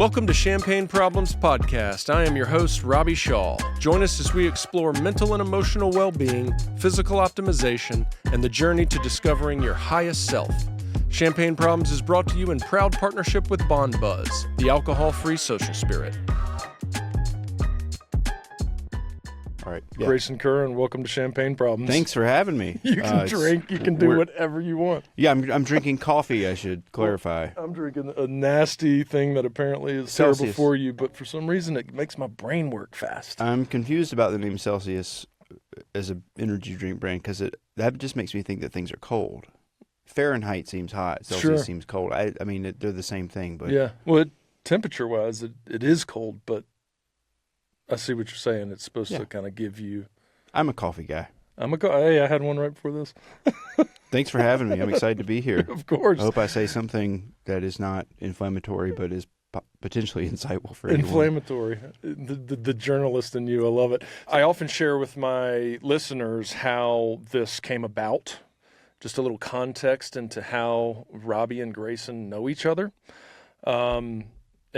Welcome to Champagne Problems Podcast. I am your host, Robbie Shaw. Join us as we explore mental and emotional well-being, physical optimization, and the journey to discovering your highest self. Champagne Problems is brought to you in proud partnership with Bond Buzz, the alcohol-free social spirit. All right. Yeah. Grayson Currin, welcome to Champagne Problems. Thanks for having me. You can drink. You can do whatever you want. Yeah, I'm drinking coffee, I should clarify. I'm drinking a nasty thing that apparently is Celsius. Terrible for you, but for some reason it makes my brain work fast. I'm confused about the name Celsius as an energy drink brand because that just makes me think that things are cold. Fahrenheit seems hot. Celsius seems cold. I mean, they're the same thing. But yeah. Well, temperature-wise, it is cold, but I see what you're saying. It's supposed to kind of give you... I'm a coffee guy. Hey, I had one right before this. Thanks for having me. I'm excited to be here. Of course. I hope I say something that is not inflammatory, but is potentially insightful for anyone. Inflammatory. The journalist in you, I love it. I often share with my listeners how this came about, just a little context into how Robbie and Grayson know each other.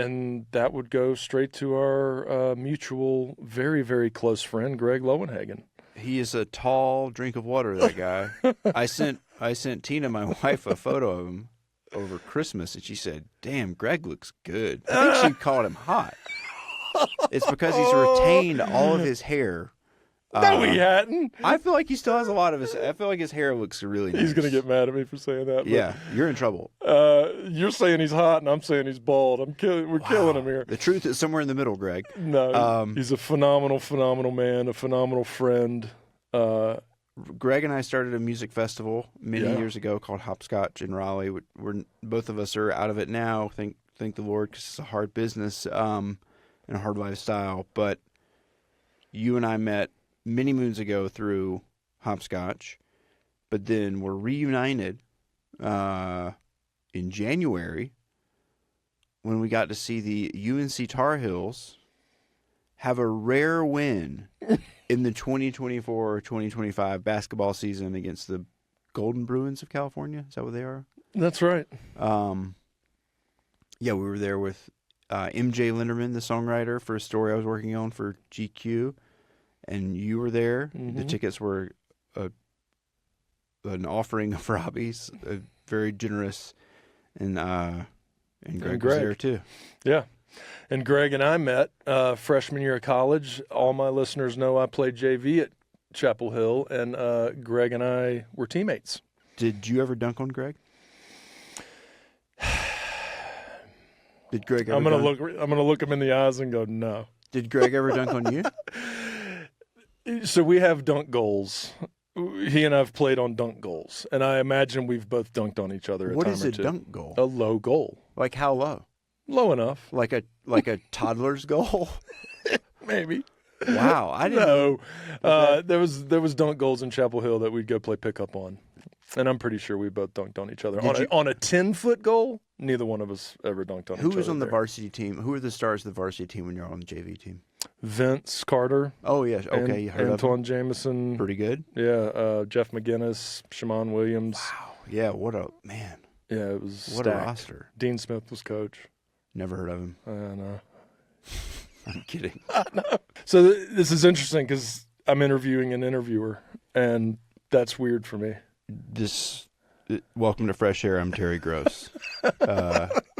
And that would go straight to our mutual, very, very close friend, Greg Lowenhagen. He is a tall drink of water, that guy. I sent Tina, my wife, a photo of him over Christmas, and she said, "Damn, Greg looks good." I think she called him hot. It's because he's retained all of his hair. No, he hadn't. I feel like he still has a lot of his. I feel like his hair looks really nice. He's going to get mad at me for saying that. Yeah, you're in trouble. You're saying he's hot, and I'm saying he's bald. We're killing him here. The truth is somewhere in the middle, Greg. No, he's a phenomenal, phenomenal man, a phenomenal friend. Greg and I started a music festival many years ago called Hopscotch in Raleigh. We're both of us are out of it now. Thank the Lord, because it's a hard business and a hard lifestyle. But you and I met many moons ago through Hopscotch, but then we're reunited in January when we got to see the UNC Tar Heels have a rare win in the 2024-2025 basketball season against the Golden Bruins of California. Is that what they are? That's right. Yeah, we were there with MJ Linderman, the songwriter, for a story I was working on for GQ. And you were there. Mm-hmm. The tickets were an offering of Robbie's, very generous, and Greg was there too. Yeah, and Greg and I met freshman year of college. All my listeners know I played JV at Chapel Hill, and Greg and I were teammates. Did you ever dunk on Greg? Did Greg ever? I'm gonna look him in the eyes and go, no. Did Greg ever dunk on you? So we have dunk goals. He and I have played on dunk goals, and I imagine we've both dunked on each other. What is a dunk goal? A low goal. Like how low? Low enough. Like a toddler's goal? Maybe. Wow, I didn't know. There was dunk goals in Chapel Hill that we'd go play pickup on, and I'm pretty sure we both dunked on each other. On a 10-foot goal, neither one of us ever dunked on each other. Who was on the varsity team? Who are the stars of the varsity team when you're on the JV team? Vince Carter. Oh, yes. Okay. You heard Antoine Jameson. Pretty good. Yeah. Jeff McGinnis, Shimon Williams. Wow. Yeah. What a man. Yeah, it was What stacked. a roster. Dean Smith was coach. Never heard of him. I know. I'm kidding. I know. So this is interesting because I'm interviewing an interviewer, and that's weird for me. Welcome to Fresh Air. I'm Terry Gross.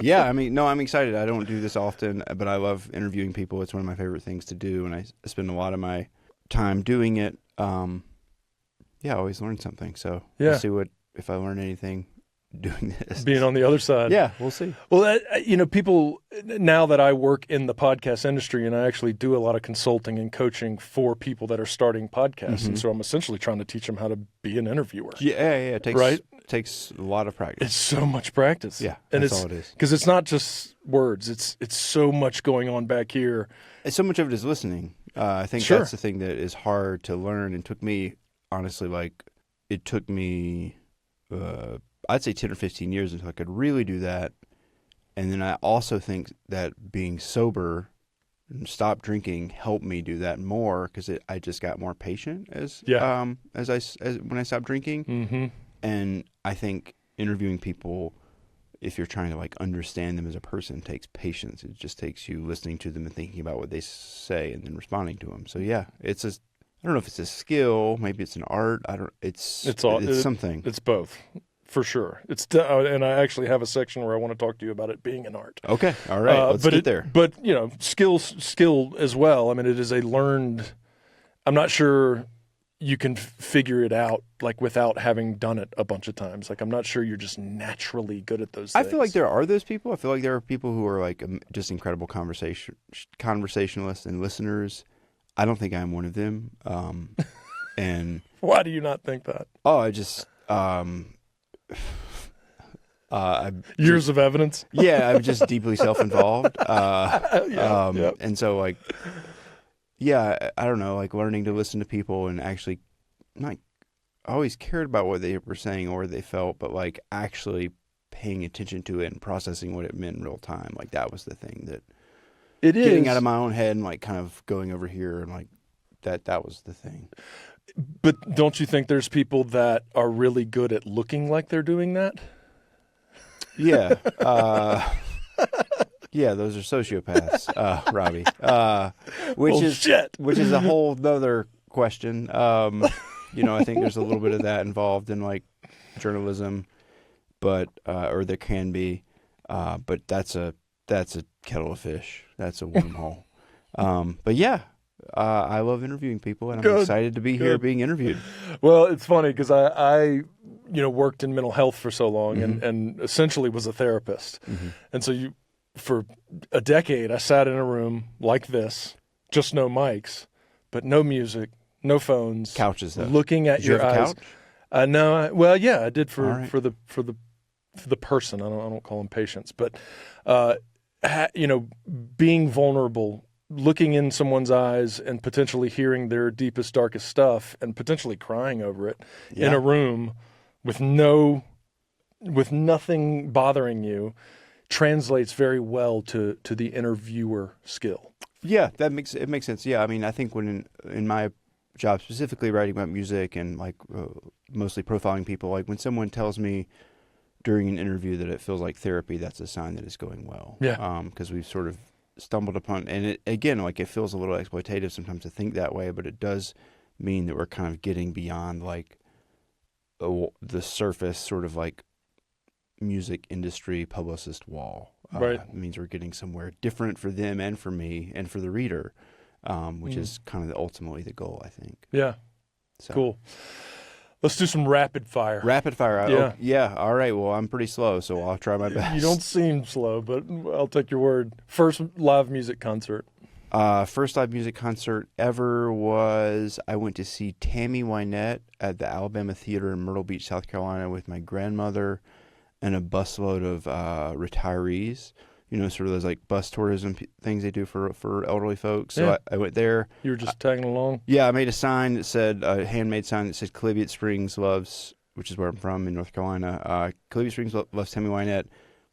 Yeah, I'm excited. I don't do this often, but I love interviewing people. It's one of my favorite things to do, and I spend a lot of my time doing it. I always learn something. So we'll see if I learn anything doing this. Being on the other side. Yeah, we'll see. Well, people, now that I work in the podcast industry, and I actually do a lot of consulting and coaching for people that are starting podcasts, and so I'm essentially trying to teach them how to be an interviewer. Yeah. It takes a lot of practice. It's so much practice. Yeah, that's all it is. Because it's not just words. It's so much going on back here. And so much of it is listening. I think that's the thing that is hard to learn, and took me, honestly, I'd say 10 or 15 years until I could really do that. And then I also think that being sober and stop drinking helped me do that more, because I just got more patient as when I stopped drinking. Mm-hmm. And I think interviewing people if you're trying to like understand them as a person, it takes patience. It just takes you listening to them and thinking about what they say and then responding to them. So yeah, I don't know if it's a skill, maybe it's an art. It's something. It's both, for sure. And I actually have a section where I want to talk to you about it being an art. Okay, all right, let's get there. But skill as well. I mean, it is a learned. I'm not sure you can figure it out like without having done it a bunch of times. Like I'm not sure you're just naturally good at those things. I feel like there are those people. I feel like there are people who are like just incredible conversationalists and listeners. I don't think I'm one of them. And why do you not think that? Oh, I just years of evidence. Yeah, I'm just deeply self-involved. And so like. Yeah, I don't know, like learning to listen to people and actually not always cared about what they were saying or what they felt, but like actually paying attention to it and processing what it meant in real time. Like that was the thing that getting out of my own head and like kind of going over here and like that was the thing. But don't you think there's people that are really good at looking like they're doing that? Yeah. Yeah, those are sociopaths, Robbie. Which is a whole other question. I think there's a little bit of that involved in like journalism, but or there can be, but that's a kettle of fish. That's a wormhole. But yeah, I love interviewing people, and I'm excited to be here being interviewed. Well, it's funny because I worked in mental health for so long, and essentially was a therapist, and so for a decade, I sat in a room like this, just no mics, but no music, no phones, couches, though. Looking at your eyes. Couch? No, I did for the person. I don't call them patients, but being vulnerable, looking in someone's eyes, and potentially hearing their deepest, darkest stuff, and potentially crying over it in a room with nothing bothering you. Translates very well to the interviewer skill. Yeah, it makes sense. Yeah, I mean, I think when in my job, specifically writing about music and like mostly profiling people, like when someone tells me during an interview that it feels like therapy, that's a sign that it's going well. Yeah. Because we've sort of stumbled upon, and it feels a little exploitative sometimes to think that way, but it does mean that we're kind of getting beyond like the surface sort of like music industry publicist wall. Right. It means we're getting somewhere different for them and for me and for the reader, which is kind of ultimately the goal, I think. Yeah. So. Cool. Let's do some rapid fire. Rapid fire. Yeah. Yeah. All right. Well, I'm pretty slow, so I'll try my best. You don't seem slow, but I'll take your word. First live music concert. First live music concert ever was I went to see Tammy Wynette at the Alabama Theater in Myrtle Beach, South Carolina with my grandmother and a busload of retirees, sort of those like bus tourism things they do for elderly folks. So I went there. You were just tagging along? Yeah, I made a sign that said, a handmade sign that said Cliviot Springs loves, which is where I'm from in North Carolina. Cliviot Springs loves Tammy Wynette.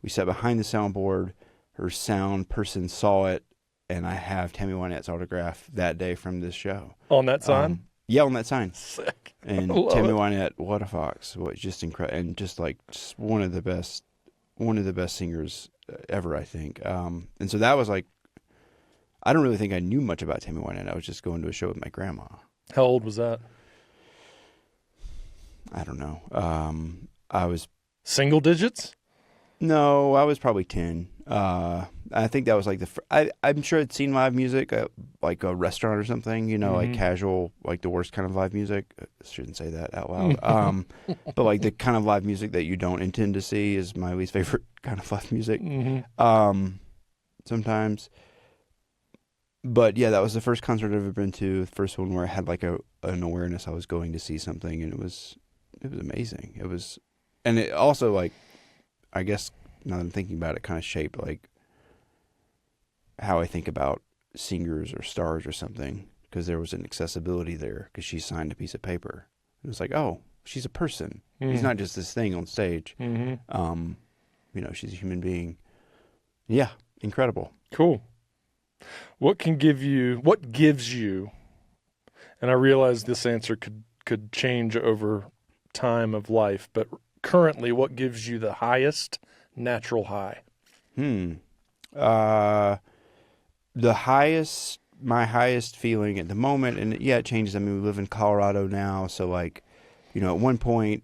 We sat behind the soundboard. Her sound person saw it, and I have Tammy Wynette's autograph that day from this show. On that sign? Yeah, on that sign. Sick. And Tammy Wynette, what a fox! What just incredible, and just one of the best singers ever, I think. And so that was like, I don't really think I knew much about Tammy Wynette. I was just going to a show with my grandma. How old was that? I don't know. I was single digits. No, I was probably 10. I think that was like I'm sure I'd seen live music at like a restaurant or something, like casual, like the worst kind of live music. I shouldn't say that out loud. But like the kind of live music that you don't intend to see is my least favorite kind of live music. Sometimes. But yeah, that was the first concert I've ever been to. The first one where I had like an awareness I was going to see something, and it was amazing. And it also like, I guess now that I'm thinking about it, kind of shaped like how I think about singers or stars or something, because there was an accessibility there because she signed a piece of paper. It was like, oh, she's a person. She's not just this thing on stage. She's a human being. Yeah, incredible. Cool. What gives you, and I realize this answer could change over time of life, but currently what gives you the highest natural high? My highest feeling at the moment, and yeah, it changes. I mean, we live in Colorado now, so like, you know, at one point,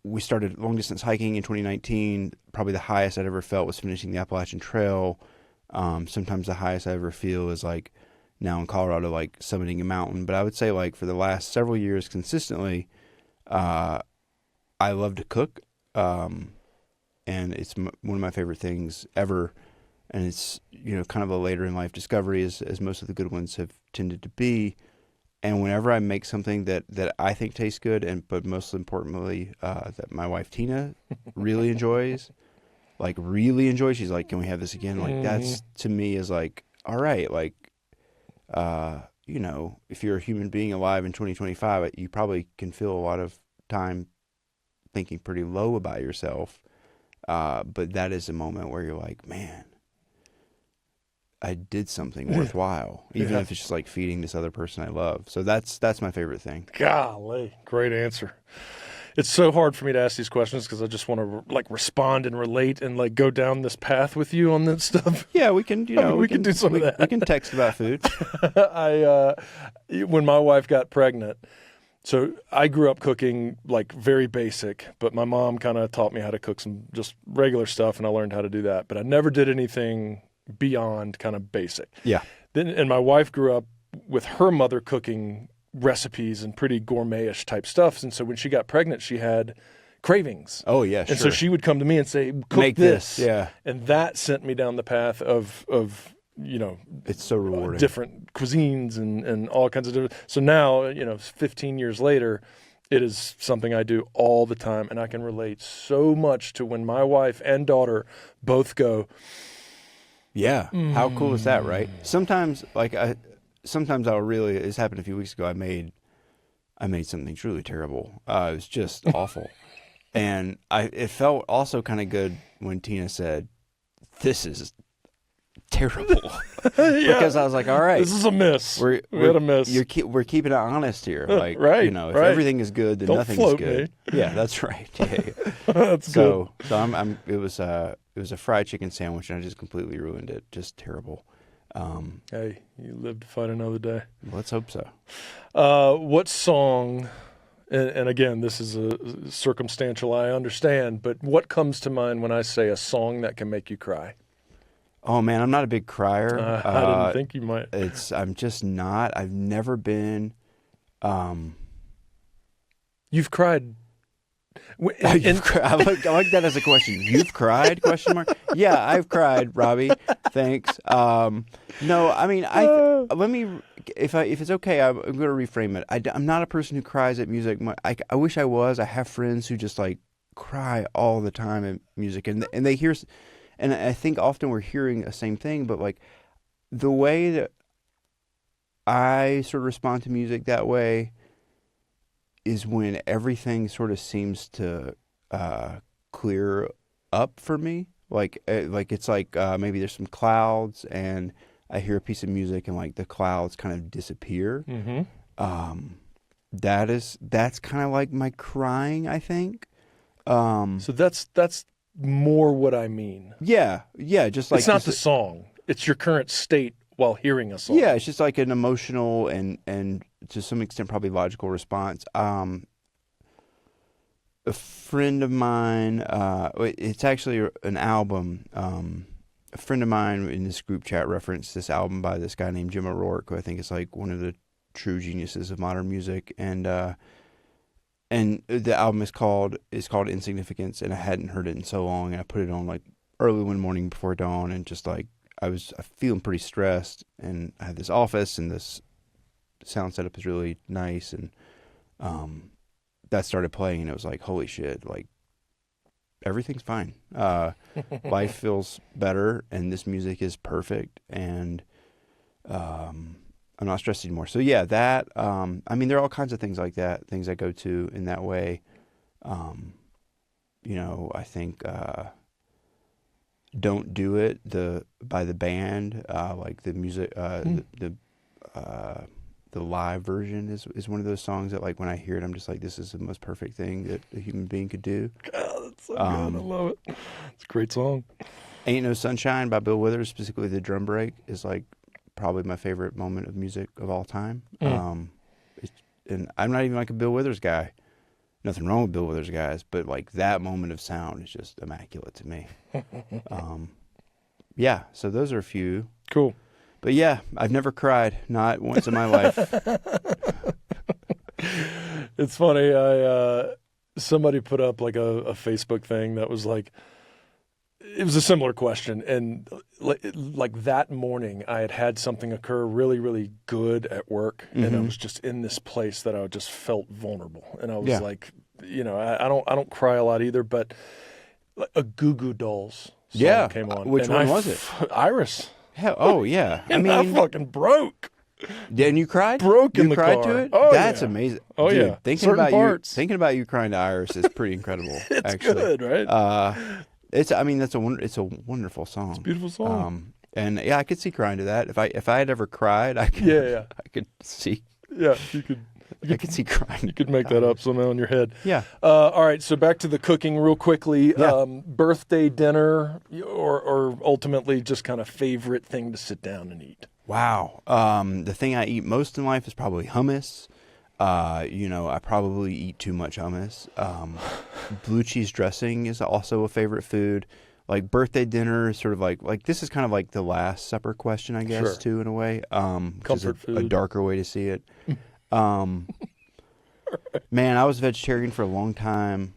we started long distance hiking in 2019. Probably the highest I'd ever felt was finishing the Appalachian Trail. Sometimes the highest I ever feel is like now in Colorado, like summiting a mountain. But I would say like for the last several years consistently, I love to cook. And it's one of my favorite things ever. And it's, you know, kind of a later in life discovery as most of the good ones have tended to be. And whenever I make something that I think tastes good, but most importantly, that my wife Tina really enjoys, she's like, can we have this again? Like that's to me is like, all right, like, you know, if you're a human being alive in 2025, you probably can feel a lot of time thinking pretty low about yourself. But that is a moment where you're like, man, I did something worthwhile, even if it's just like feeding this other person I love. So that's my favorite thing. Golly, great answer. It's so hard for me to ask these questions because I just want to like respond and relate and like go down this path with you on this stuff. Yeah, we can, you know, we can do some of that. We can text about food. When my wife got pregnant, so I grew up cooking like very basic, but my mom kind of taught me how to cook some just regular stuff, and I learned how to do that. But I never did anything beyond kind of basic. Yeah. And my wife grew up with her mother cooking recipes and pretty gourmet-ish type stuff. And so when she got pregnant, she had cravings. Oh, yeah, And so she would come to me and say, cook Make this. Yeah. And that sent me down the path of you know, it's so rewarding. Different cuisines and all kinds of different. So now, you know, 15 years later, it is something I do all the time. And I can relate so much to when my wife and daughter both go, yeah. How cool is that, right? Sometimes I'll really, it's happened a few weeks ago. I made something truly terrible. It was just awful. And it felt also kind of good when Tina said, this is terrible. Because I was like, all right. This is a miss. We had a miss. We're keeping it honest here. Like, right, you know, if right. everything is good, then Don't nothing float is good. me. Yeah, that's right. Yeah. That's good. So it was a fried chicken sandwich, and I just completely ruined it. Just terrible. Hey, you live to fight another day. Let's hope so. What song, and again, this is a circumstantial, I understand, but what comes to mind when I say a song that can make you cry? Oh, man, I'm not a big crier. I didn't think you might. I'm just not. I've never been. You've cried. I like that as a question. You've cried? ? Yeah, I've cried, Robbie. Thanks. No, I mean, let me. If it's okay, I'm going to reframe it. I'm not a person who cries at music. I wish I was. I have friends who just like cry all the time at music, and they hear. And I think often we're hearing the same thing, but like the way that I sort of respond to music that way is when everything sort of seems to clear up for me. Like it's like maybe there's some clouds and I hear a piece of music and like the clouds kind of disappear. Mm-hmm. That's kind of like my crying, I think. So that's more what I mean. Yeah, just like it's not the song; it's your current state while hearing a song. Yeah, it's just like an emotional and to some extent probably logical response. A friend of mine, it's actually an album. A friend of mine in this group chat referenced this album by this guy named Jim O'Rourke, who I think is like one of the true geniuses of modern music, and the album is called Insignificance, and I hadn't heard it in so long, and I put it on like early one morning before dawn, and just like I was feeling pretty stressed, and I had this office, and this sound setup is really nice, and that started playing, and it was like, holy shit, like everything's fine. Life feels better, and this music is perfect, and I'm not stressed anymore. So yeah, that, I mean, there are all kinds of things like that, things I go to in that way. You know, I think, Don't Do It, by the band, like the music, the live version is one of those songs that like when I hear it, I'm just like, this is the most perfect thing that a human being could do. So good. I love it. It's a great song. Ain't No Sunshine by Bill Withers, specifically the drum break, is like probably my favorite moment of music of all time. And I'm not even like a Bill Withers guy. Nothing wrong with Bill Withers guys, but like that moment of sound is just immaculate to me. Yeah, so those are a few. Cool. But yeah, I've never cried, not once in my life. It's funny. Somebody put up like a Facebook thing that was like, it was a similar question, and like that morning I had something occur really, really good at work, and I was just in this place that I just felt vulnerable, and I was like, you know, I don't cry a lot either, but a Goo Goo Dolls song came on. Which one was it? Iris. Hell, oh yeah, I mean, I fucking broke. And you cried? Broke in the car. You cried to it? Oh, That's yeah. amazing. Oh, Dude, yeah. Thinking about you crying to Iris is pretty incredible. It's actually. good, right? It's a wonderful song. It's a beautiful song. And yeah, I could see crying to that. If I had ever cried, I could. I could see. Yeah, I could see crying. You could make that up somehow in your head. Yeah. All right. So back to the cooking real quickly. Yeah. Birthday dinner, or ultimately just kind of favorite thing to sit down and eat. Wow. The thing I eat most in life is probably hummus. I probably eat too much hummus. Blue cheese dressing is also a favorite food. Like birthday dinner is sort of like this is kind of like the Last Supper question, I guess, too, in a way. Comfort food. A darker way to see it. Man, I was vegetarian for a long time.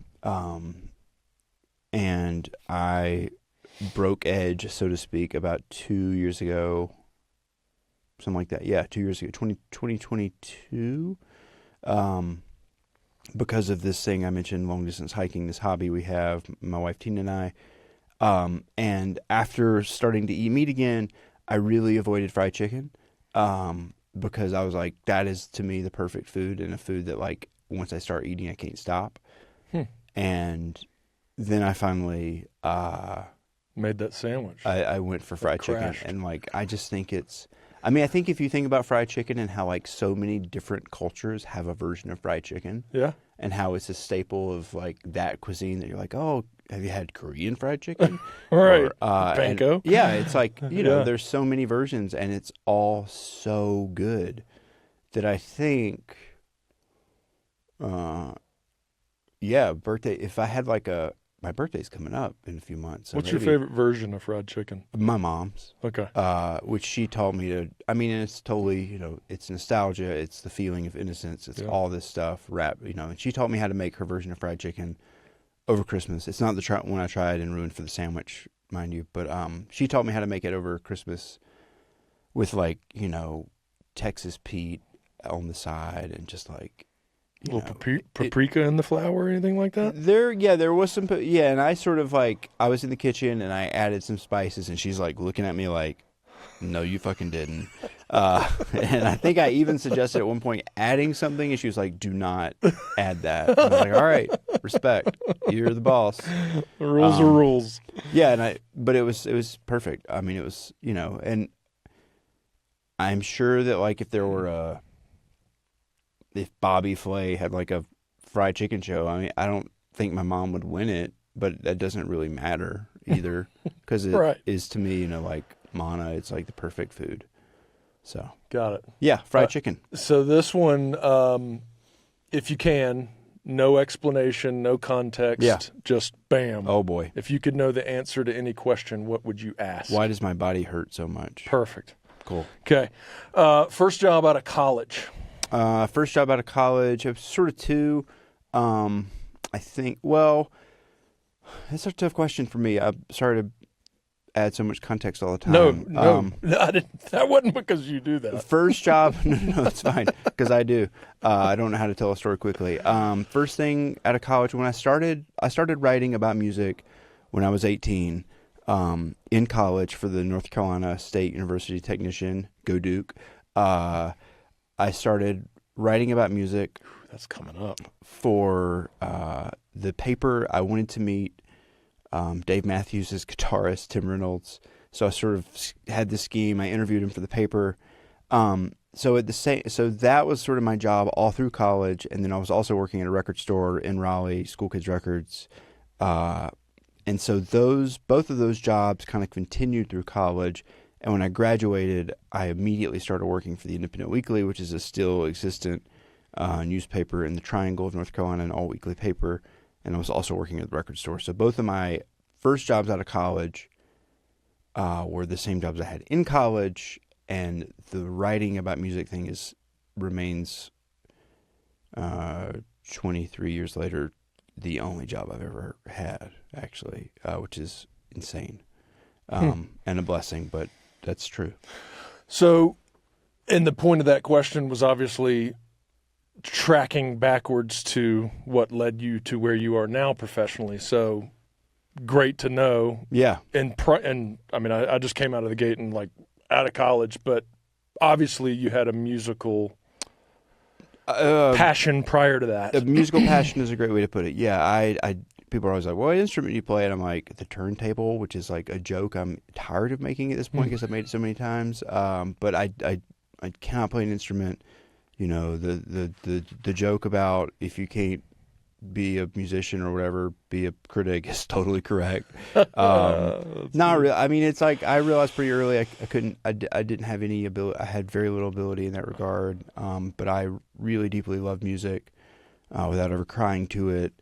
And I broke edge, so to speak, about 2 years ago. Something like that. Yeah, 2 years ago, 2022. Because of this thing I mentioned, long distance hiking, this hobby we have, my wife Tina and I. And after starting to eat meat again, I really avoided fried chicken. Because I was like, that is to me the perfect food, and a food that like once I start eating, I can't stop. And then I finally made that sandwich. I went for fried chicken, and like I just think it's. I mean, I think if you think about fried chicken and how like so many different cultures have a version of fried chicken, and how it's a staple of like that cuisine that you're like, oh, have you had Korean fried chicken? Right. Panko. Yeah, it's like, you know, there's so many versions, and it's all so good that I think, birthday, if I had like my birthday's coming up in a few months. So what's your favorite version of fried chicken? My mom's. Okay. Which she taught me to, I mean, it's totally, you know, it's nostalgia, it's the feeling of innocence, it's all this stuff, and she taught me how to make her version of fried chicken over Christmas. It's not the one I tried and ruined for the sandwich, mind you, but she taught me how to make it over Christmas with like, you know, Texas Pete on the side and just like, a little paprika in the flour or anything like that? There was some, and I sort of like, I was in the kitchen and I added some spices, and she's like looking at me like, no, you fucking didn't. And I think I even suggested at one point adding something, and she was like, do not add that. And I was like, all right, respect. You're the boss. The rules are rules. Yeah, but it was perfect. I mean, it was, you know, and I'm sure that like if there were if Bobby Flay had like a fried chicken show, I mean, I don't think my mom would win it, but that doesn't really matter either, because it is to me, you know, like Mana, it's like the perfect food. So got it. Yeah, fried chicken. So this one, if you can, no explanation, no context, just bam. Oh boy! If you could know the answer to any question, what would you ask? Why does my body hurt so much? Perfect. Cool. Okay. First job out of college. First job out of college, I was sort of two. I think, well, that's a tough question for me. I'm sorry to add so much context all the time. No, I didn't. That wasn't because you do that. First job, no, it's fine, because I do. I don't know how to tell a story quickly. First thing out of college, when I started writing about music when I was 18, in college for the North Carolina State University Technician, go Duke. I started writing about music. That's coming up. For the paper, I wanted to meet Dave Matthews' guitarist, Tim Reynolds. So I sort of had this scheme. I interviewed him for the paper. So that was sort of my job all through college. And then I was also working at a record store in Raleigh, School Kids Records, And so both of those jobs kind of continued through college. And when I graduated, I immediately started working for the Independent Weekly, which is a still existent newspaper in the Triangle of North Carolina, an all-weekly paper. And I was also working at the record store. So both of my first jobs out of college were the same jobs I had in college. And the writing about music thing remains 23 years later the only job I've ever had, actually, which is insane and a blessing, but that's true. So, and the point of that question was obviously tracking backwards to what led you to where you are now professionally. So, great to know. Yeah. And I mean, I just came out of the gate and like out of college, but obviously you had a musical passion prior to that. A musical passion is a great way to put it. Yeah, people are always like, "What instrument do you play?" And I'm like, "The turntable," which is like a joke I'm tired of making at this point because I've made it so many times. But I cannot play an instrument. You know, the joke about if you can't be a musician or whatever, be a critic is totally correct. Not really. I mean, it's like I realized pretty early I didn't have any ability. I had very little ability in that regard. But I really deeply love music without ever crying to it.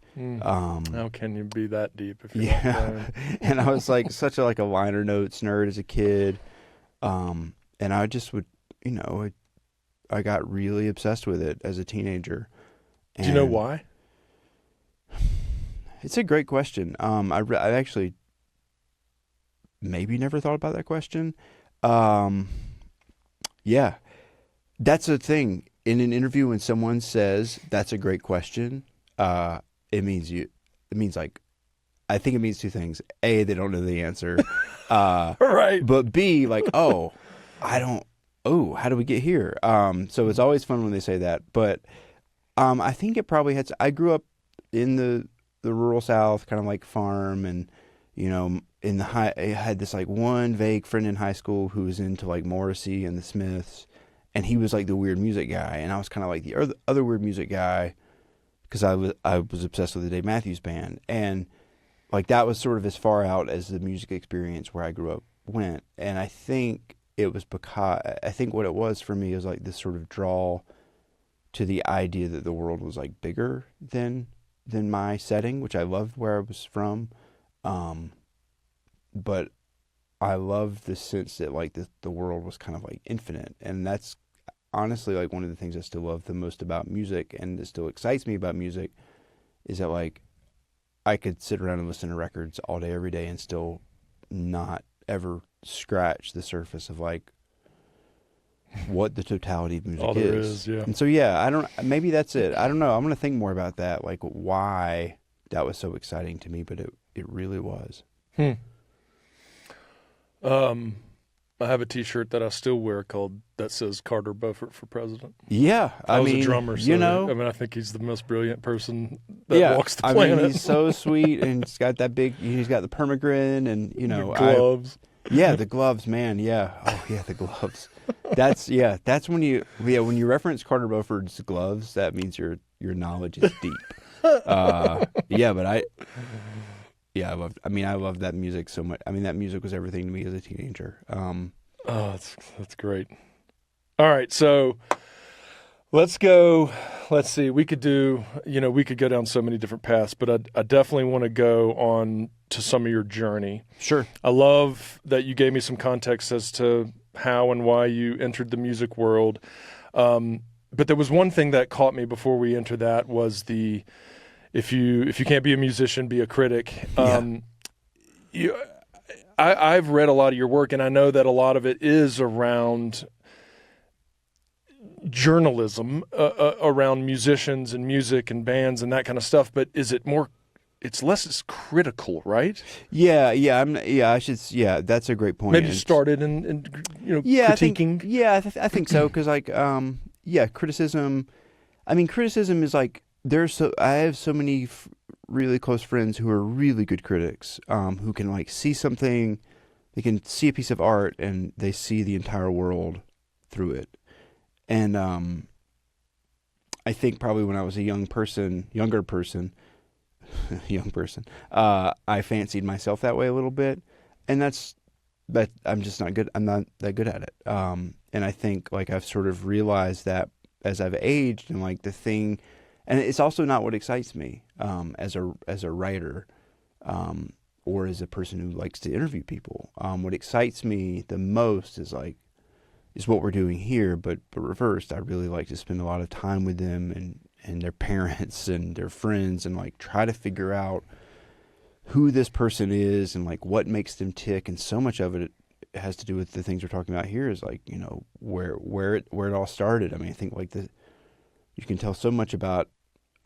How can you be that deep if you're not playing? And I was like such a liner notes nerd as a kid. And I just would, I got really obsessed with it as a teenager. Do you know why? It's a great question. I actually maybe never thought about that question. Yeah, that's the thing. In an interview, when someone says that's a great question, it means like, I think it means two things. A, they don't know the answer. Right. But B, like, how do we get here? So it's always fun when they say that. But I think it probably I grew up in the rural South, kind of like farm, and I had this like one vague friend in high school who was into like Morrissey and the Smiths, and he was like the weird music guy, and I was kind of like the other weird music guy because I was obsessed with the Dave Matthews Band, and like that was sort of as far out as the music experience where I grew up went. And I think it was because what it was for me is like this sort of draw to the idea that the world was like bigger than my setting, which I loved where I was from. But I loved the sense that like the world was kind of like infinite. And that's honestly like one of the things I still love the most about music, and that still excites me about music, is that like I could sit around and listen to records all day, every day, and still not ever scratch the surface of like what the totality of music all there is. Yeah. And so, maybe that's it. I don't know. I'm going to think more about that, like why that was so exciting to me, but it really was. I have a T-shirt that I still wear that says Carter Beaufort for president. Yeah. I was a drummer, so I think he's the most brilliant person that walks the planet. I mean, he's so sweet, and he's got that he's got the permagrin, and the gloves. The gloves, man. Yeah. Oh yeah, the gloves. That's when you reference Carter Beaufort's gloves, that means your knowledge is deep. I love that music so much. I mean, that music was everything to me as a teenager. That's great. All right, so let's go. Let's see. We could go down so many different paths, but I definitely want to go on to some of your journey. Sure. I love that you gave me some context as to how and why you entered the music world. But there was one thing that caught me before we entered that was if you can't be a musician, be a critic. I've read a lot of your work, and I know that a lot of it is around journalism, around musicians and music and bands and that kind of stuff. But is it more? It's less critical, right? That's a great point. Maybe you started in critiquing. I think so, because like criticism. I mean, criticism is like I have so many really close friends who are really good critics, who can like see something, they can see a piece of art and they see the entire world through it. And I think probably when I was a younger person young person, I fancied myself that way a little bit, and but I'm just not good. I'm not that good at it. And I think like I've sort of realized that as I've aged, and like the thing, and it's also not what excites me as a writer, or as a person who likes to interview people. What excites me the most is what we're doing here, but reversed. I really like to spend a lot of time with them and their parents and their friends, and like try to figure out who this person is and like what makes them tick. And so much of it has to do with the things we're talking about here, is like, where it all started. I mean, I think like you can tell so much about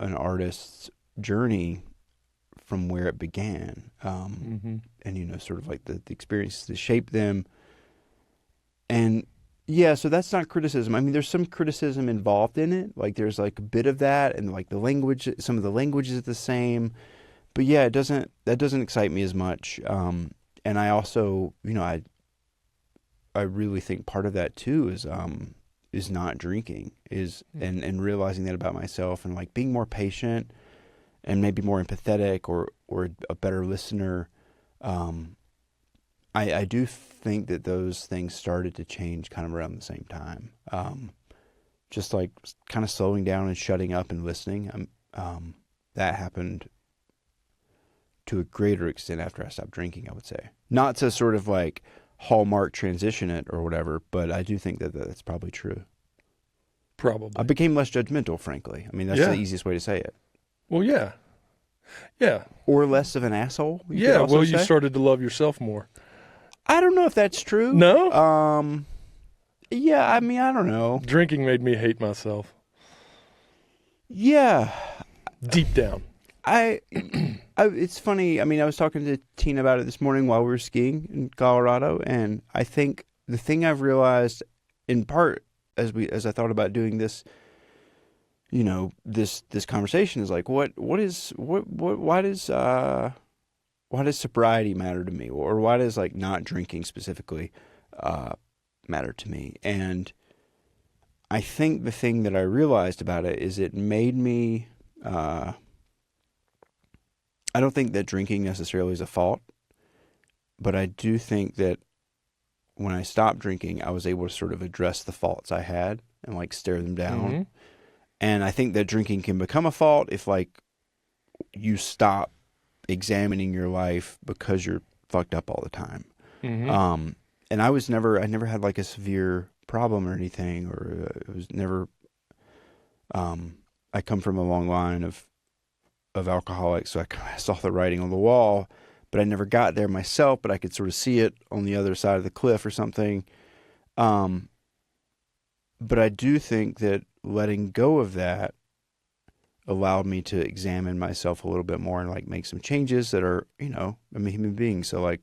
an artist's journey from where it began, and sort of like the experiences that shaped them. And yeah, so that's not criticism. I mean, there's some criticism involved in it. Like there's like a bit of that, and like the language, some of the language is the same. But yeah, that doesn't excite me as much. And I also, I really think part of that too is not drinking, and realizing that about myself, and like being more patient and maybe more empathetic, or a better listener. I do think that those things started to change kind of around the same time. Just like kind of slowing down and shutting up and listening. That happened to a greater extent after I stopped drinking, I would say. Not to sort of like hallmark transition it or whatever, but I do think that that's probably true. Probably. I became less judgmental, frankly. I mean, that's the easiest way to say it. Well, yeah. Yeah. Or less of an asshole. You started to love yourself more. I don't know if that's true. No? Yeah, I mean, I don't know. Drinking made me hate myself. Yeah. Deep down. It's funny. I mean, I was talking to Tina about it this morning while we were skiing in Colorado, and I think the thing I've realized, in part, as I thought about doing this, this conversation, is like, why does sobriety matter to me, or why does like not drinking specifically matter to me? And I think the thing that I realized about it is it made me. I don't think that drinking necessarily is a fault, but I do think that when I stopped drinking, I was able to sort of address the faults I had and like stare them down. Mm-hmm. And I think that drinking can become a fault if like you stop examining your life because you're fucked up all the time. Mm-hmm. And I never had like a severe problem or anything, or it was never, I come from a long line of alcoholics, so I kind of saw the writing on the wall, but I never got there myself, but I could sort of see it on the other side of the cliff or something. But I do think that letting go of that allowed me to examine myself a little bit more and like make some changes that are, I'm a human being. So like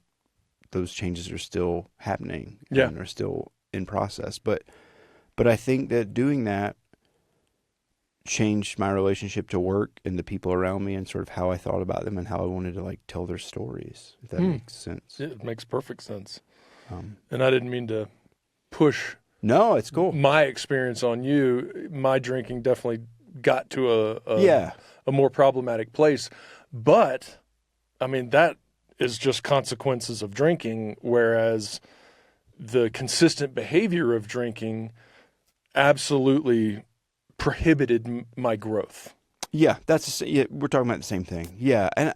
those changes are still happening and are still in process. But I think that doing that changed my relationship to work and the people around me, and sort of how I thought about them and how I wanted to like tell their stories, if that makes sense. It makes perfect sense. And I didn't mean to push. No, it's cool. My experience on you. My drinking definitely got to a more problematic place. But, I mean, that is just consequences of drinking, whereas the consistent behavior of drinking absolutely prohibited my growth. Yeah, we're talking about the same thing. Yeah, and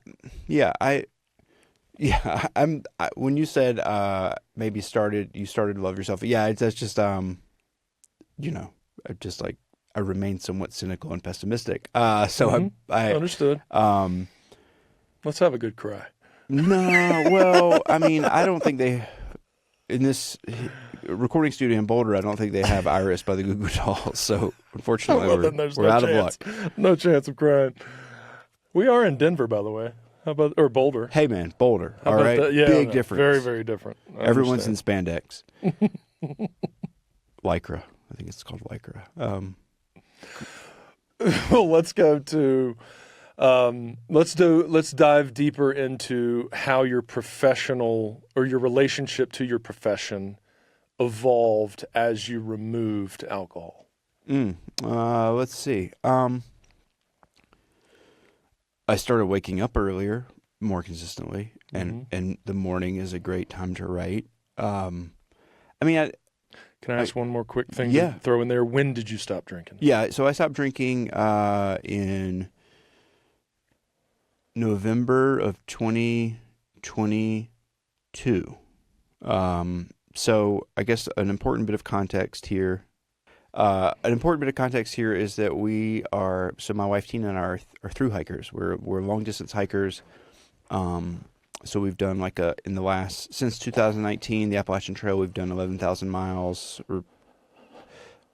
when you said maybe you started to love yourself. Yeah, that's just just like I remain somewhat cynical and pessimistic. So I understood. Let's have a good cry. No, well, I mean, I don't think they in this recording studio in Boulder, I don't think they have Iris by the Goo Goo Dolls. So unfortunately, we're out of luck. No chance of crying. We are in Denver, by the way. How about Boulder? Hey man, Boulder. All right, big difference. Very, very different. Everyone's in spandex. Lycra. I think it's called Lycra. Well, let's go to. Let's dive deeper into how your professional or your relationship to your profession evolved as you removed alcohol. Let's see. I started waking up earlier, more consistently, and the morning is a great time to write. Can I ask one more quick thing to throw in there? When did you stop drinking? Yeah, so I stopped drinking in November of 2022. So I guess an important bit of context here. Is that my wife Tina and I are through hikers. We're long distance hikers. So we've done since 2019, the Appalachian Trail, we've done 11,000 miles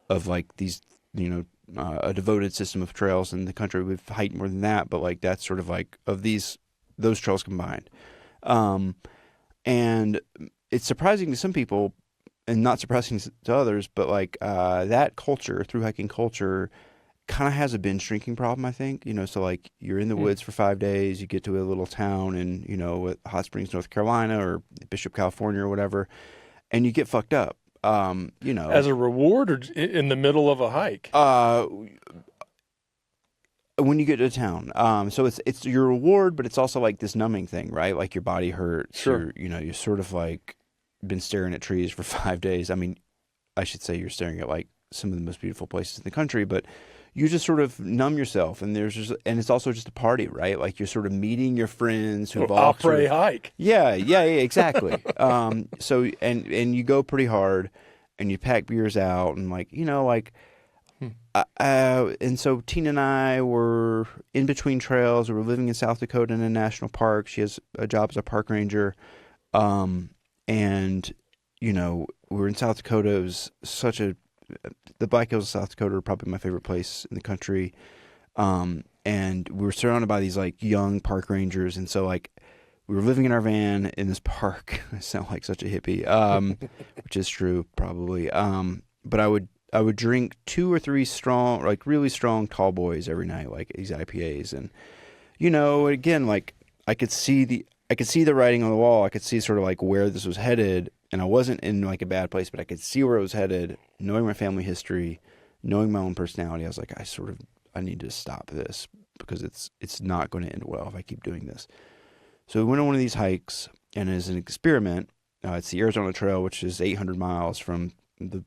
of these, a devoted system of trails in the country. We've hiked more than that, but that's sort of of those trails combined. And it's surprising to some people and not surprising to others, but that culture, through hiking culture, kind of has a binge drinking problem, I think. So you're in the woods for 5 days, you get to a little town in, Hot Springs, North Carolina, or Bishop, California, or whatever, and you get fucked up. As a reward or in the middle of a hike? When you get to town. So it's your reward, but it's also this numbing thing, right? Your body hurts. Sure. You're sort of been staring at trees for 5 days. I mean, I should say you're staring at some of the most beautiful places in the country, but you just sort of numb yourself, and it's also just a party, right? You're sort of meeting your friends who've all hike. Yeah, exactly. So and you go pretty hard, and you pack beers out, and and so Tina and I were in between trails. We were living in South Dakota in a national park. She has a job as a park ranger, and we were in South Dakota. It was the Black Hills of South Dakota are probably my favorite place in the country. And we were surrounded by these young park rangers. And so we were living in our van in this park. I sound like such a hippie, which is true probably. But I would drink 2 or 3 strong, really strong tall boys every night, these IPAs. And, again, I could see the writing on the wall. I could see sort of where this was headed. And I wasn't in a bad place, but I could see where it was headed, knowing my family history, knowing my own personality. I was like, I need to stop this because it's not going to end well if I keep doing this. So we went on one of these hikes, and as an experiment, it's the Arizona Trail, which is 800 miles from the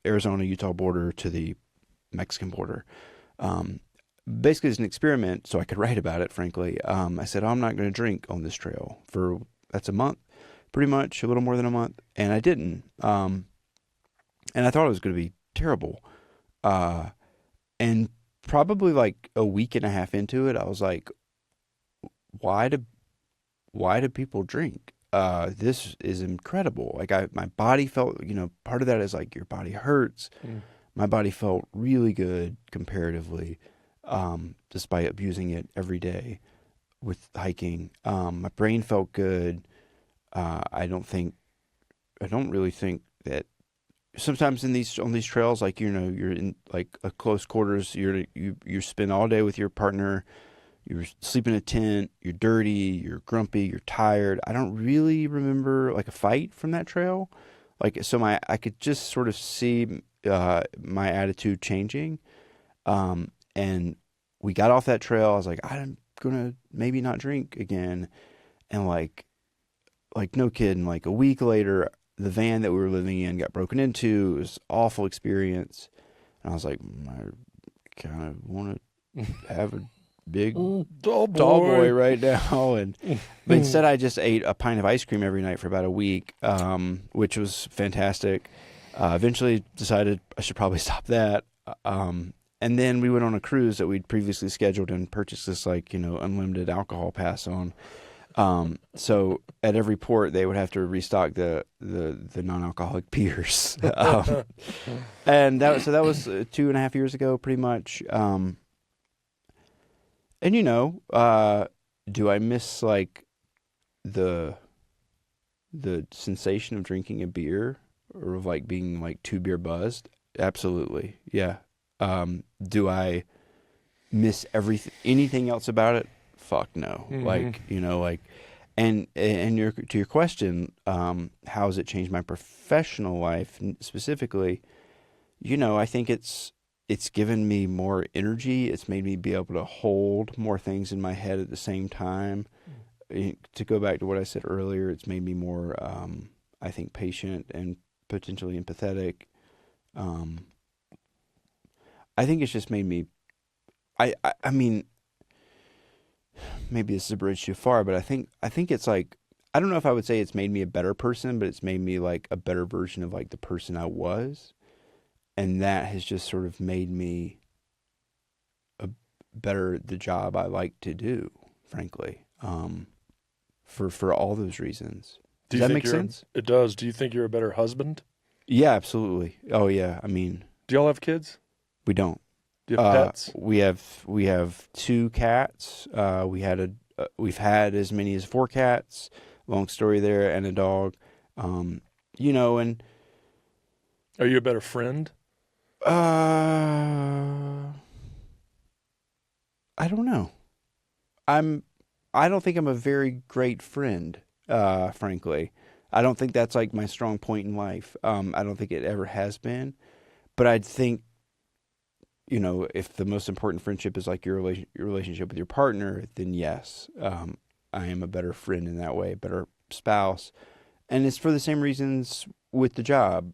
Arizona-Utah border to the Mexican border. Basically, as an experiment, so I could write about it, frankly, I said, I'm not going to drink on this trail that's a month. Pretty much a little more than a month, and I didn't. And I thought it was going to be terrible. And probably a week and a half into it, I was like, why do people drink? This is incredible. My body felt, part of that is your body hurts. My body felt really good comparatively, despite abusing it every day with hiking. My brain felt good. I don't really think that sometimes on these trails, you're in a close quarters, you spend all day with your partner, you sleep in a tent, you're dirty, you're grumpy, you're tired. I don't really remember a fight from that trail. I could just sort of see, my attitude changing. And we got off that trail. I was like, I'm going to maybe not drink again. And no kidding, a week later, the van that we were living in got broken into. It was an awful experience. And I was like, I kind of want to have a big tall boy right now. But instead, I just ate a pint of ice cream every night for about a week, which was fantastic. Eventually decided I should probably stop that. And then we went on a cruise that we'd previously scheduled and purchased this unlimited alcohol pass on. So at every port they would have to restock the non-alcoholic beers. And that was 2.5 years ago, pretty much. And do I miss the sensation of drinking a beer or of being 2 beer buzzed? Absolutely. Yeah. Do I miss anything else about it? Fuck no. And to your question, how has it changed my professional life specifically? I think it's it's given me more energy. It's made me be able to hold more things in my head at the same time. To go back to what I said earlier, it's made me more, I think, patient and potentially empathetic. I think it's just made me, I mean, maybe this is a bridge too far, but I think it's like, I don't know if I would say it's made me a better person, but it's made me like a better version of like the person I was. And that has just sort of made me the job I like to do, frankly, for all those reasons. Does that make sense? It does. Do you think you're a better husband? Yeah, absolutely. Oh yeah. I mean, do y'all have kids? We don't. Do you have pets? We have 2 cats. We've had as many as 4 cats. Long story there, and a dog. And are you a better friend? I don't know. I don't think I'm a very great friend, frankly. I don't think that's like my strong point in life. I don't think it ever has been. But I'd think, if the most important friendship is like your relationship with your partner, then yes, I am a better friend in that way, a better spouse. And it's for the same reasons with the job.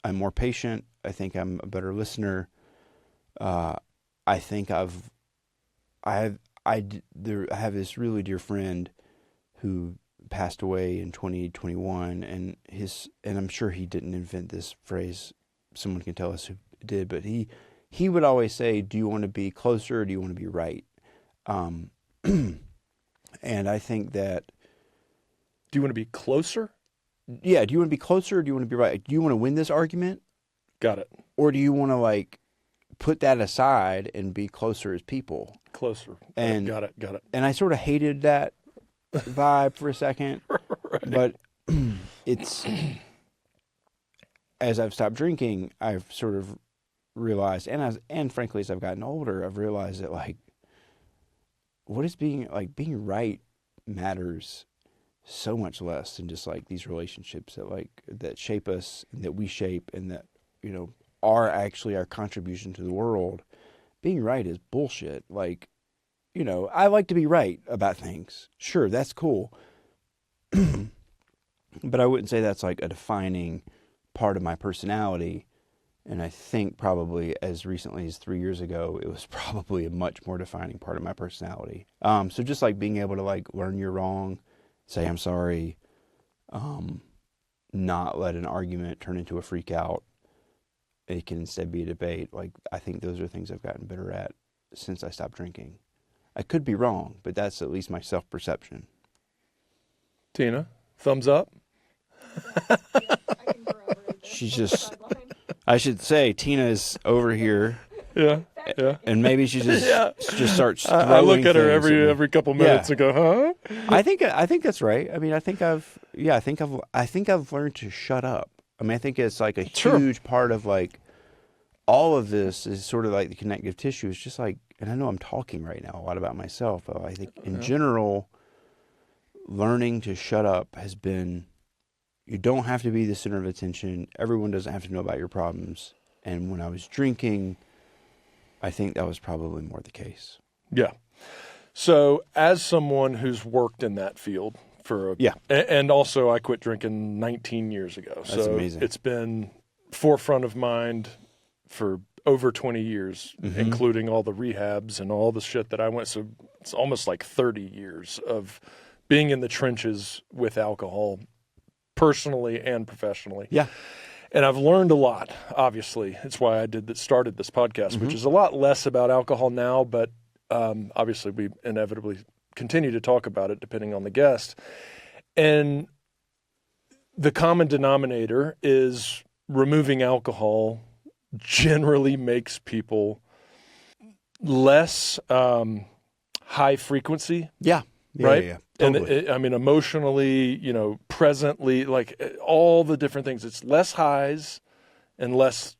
I'm more patient. I think I'm a better listener. I think I have this really dear friend who passed away in 2021, and I'm sure he didn't invent this phrase. Someone can tell us who did, but he would always say, "Do you want to be closer or do you want to be right?" And I think that. Do you want to be closer? Yeah. Do you want to be closer or do you want to be right? Do you want to win this argument? Got it. Or do you want to like put that aside and be closer as people? Closer. And got it. And I sort of hated that vibe for a second, right. But it's, as I've stopped drinking, I've sort of realized, and frankly, as I've gotten older, I've realized that like, what is being right matters so much less than just like these relationships that shape us and that we shape and that, are actually our contribution to the world. Being right is bullshit. Like, I like to be right about things. Sure, that's cool. But I wouldn't say that's like a defining part of my personality. And I think probably as recently as 3 years ago, it was probably a much more defining part of my personality. So just like being able to like learn you're wrong, say I'm sorry, not let an argument turn into a freak out. It can instead be a debate. Like, I think those are things I've gotten better at since I stopped drinking. I could be wrong, but that's at least my self-perception. Tina, thumbs up? She's just, I should say, Tina's over here. Yeah. And maybe she just starts throwing I look at her things every couple minutes and go, huh? I think that's right. I mean, I think I've learned to shut up. I mean, I think it's like a huge part of like all of this is sort of like the connective tissue. It's just like, and I know I'm talking right now a lot about myself, but I think in general, learning to shut up has been, you don't have to be the center of attention. Everyone doesn't have to know about your problems. And when I was drinking, I think that was probably more the case. Yeah. So as someone who's worked in that field and also I quit drinking 19 years ago. That's amazing. It's been forefront of mind for over 20 years, including all the rehabs and all the shit that I went. So it's almost like 30 years of being in the trenches with alcohol, personally and professionally. Yeah. And I've learned a lot, obviously. It's why I started this podcast, which is a lot less about alcohol now, but obviously we inevitably continue to talk about it depending on the guest. And the common denominator is removing alcohol generally makes people less high frequency. Yeah. Right? Yeah. Totally. And emotionally, presently, like all the different things. It's less highs and less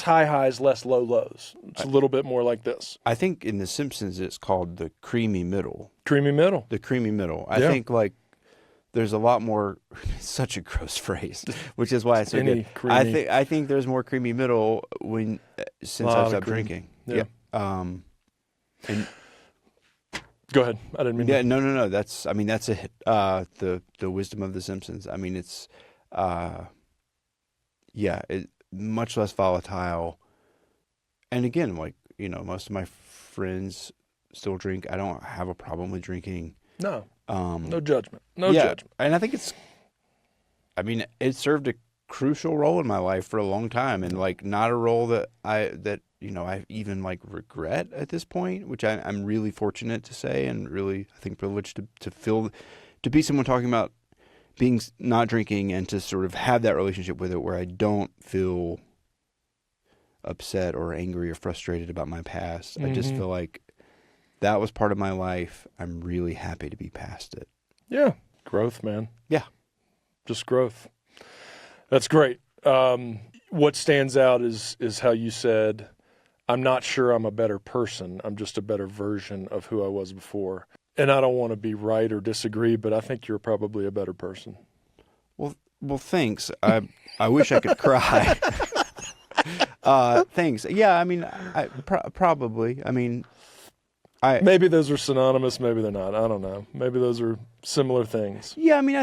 high highs, less low lows. It's a little bit more like this. I think in The Simpsons it's called the creamy middle. Creamy middle. The creamy middle. I think like there's a lot more. It's such a gross phrase, which is why it's so good. Creamy. I think there's more creamy middle since I've stopped drinking. Yeah. And Go ahead. I didn't mean. Yeah. No. That's the wisdom of The Simpsons. I mean, it's much less volatile. And again, like, most of my friends still drink. I don't have a problem with drinking. No. No judgment. No judgment. And I think it served a crucial role in my life for a long time, and like not a role that I even like regret at this point, which I'm really fortunate to say, and really I think privileged to be someone talking about being not drinking and to sort of have that relationship with it where I don't feel upset or angry or frustrated about my past. I just feel like that was part of my life. I'm really happy to be past it. Yeah. Growth, man. Yeah. Just growth. That's great. What stands out is how you said, I'm not sure I'm a better person. I'm just a better version of who I was before. And I don't want to be right or disagree, but I think you're probably a better person. Well, thanks. I wish I could cry. Thanks. Yeah, I mean, probably. I mean, maybe those are synonymous, maybe they're not. I don't know. Maybe those are similar things. Yeah, I mean,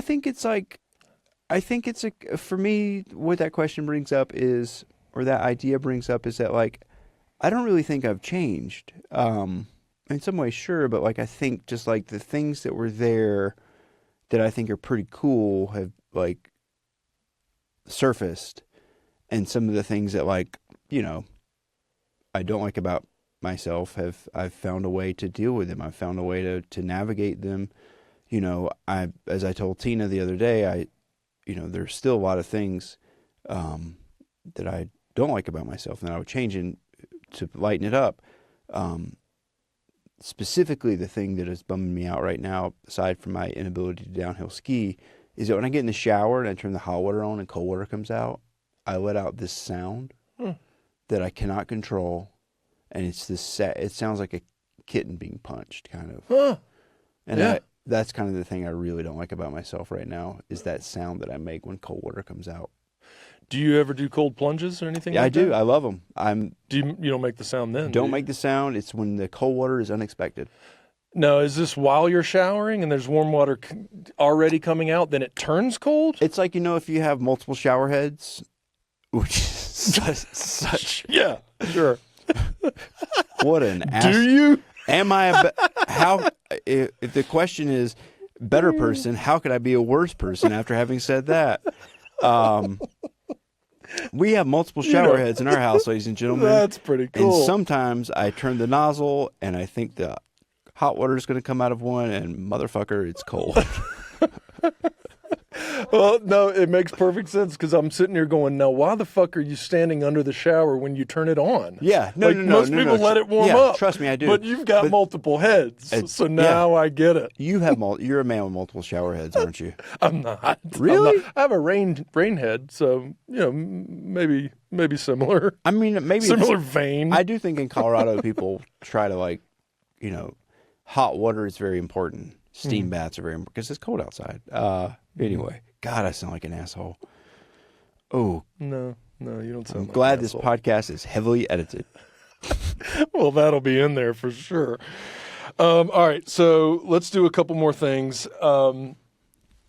for me, what that question brings up is, or that idea brings up is that, like, I don't really think I've changed. In some ways, sure, but like, I think just like the things that were there that I think are pretty cool have like surfaced, and some of the things that, like, I don't like about myself I've found a way to deal with them. I've found a way to navigate them. As I told Tina the other day, there's still a lot of things that I don't like about myself and that I would change to lighten it up. Specifically, the thing that is bumming me out right now, aside from my inability to downhill ski, is that when I get in the shower and I turn the hot water on and cold water comes out, I let out this sound that I cannot control. And it's this it sounds like a kitten being punched, kind of. And that's kind of the thing I really don't like about myself right now, is that sound that I make when cold water comes out. Do you ever do cold plunges or anything like that? I do. I love them. You don't make the sound then? Don't make the sound. It's when the cold water is unexpected. No, is this while you're showering and there's warm water already coming out, then it turns cold? It's like, if you have multiple shower heads, which is such... Yeah, sure. What an ass. Do you? Am I if the question is better person, how could I be a worse person after having said that? We have multiple shower heads in our house, ladies and gentlemen. That's pretty cool. And sometimes I turn the nozzle and I think the hot water is going to come out of one, and motherfucker, it's cold. Well, no, it makes perfect sense, because I'm sitting here going, now, why the fuck are you standing under the shower when you turn it on? Yeah, most people let it warm up. Trust me, I do. But you've got multiple heads, so now I get it. You have you're a man with multiple shower heads, aren't you? I'm not. Really? I'm not. I have a rain head, so maybe similar. I mean, maybe similar vein. I do think in Colorado people try to hot water is very important. Steam baths are very important because it's cold outside. Anyway, God, I sound like an asshole. Oh. No, you don't sound I'm like glad an this asshole. podcast is heavily edited. Well, that'll be in there for sure. All right, so let's do a couple more things. And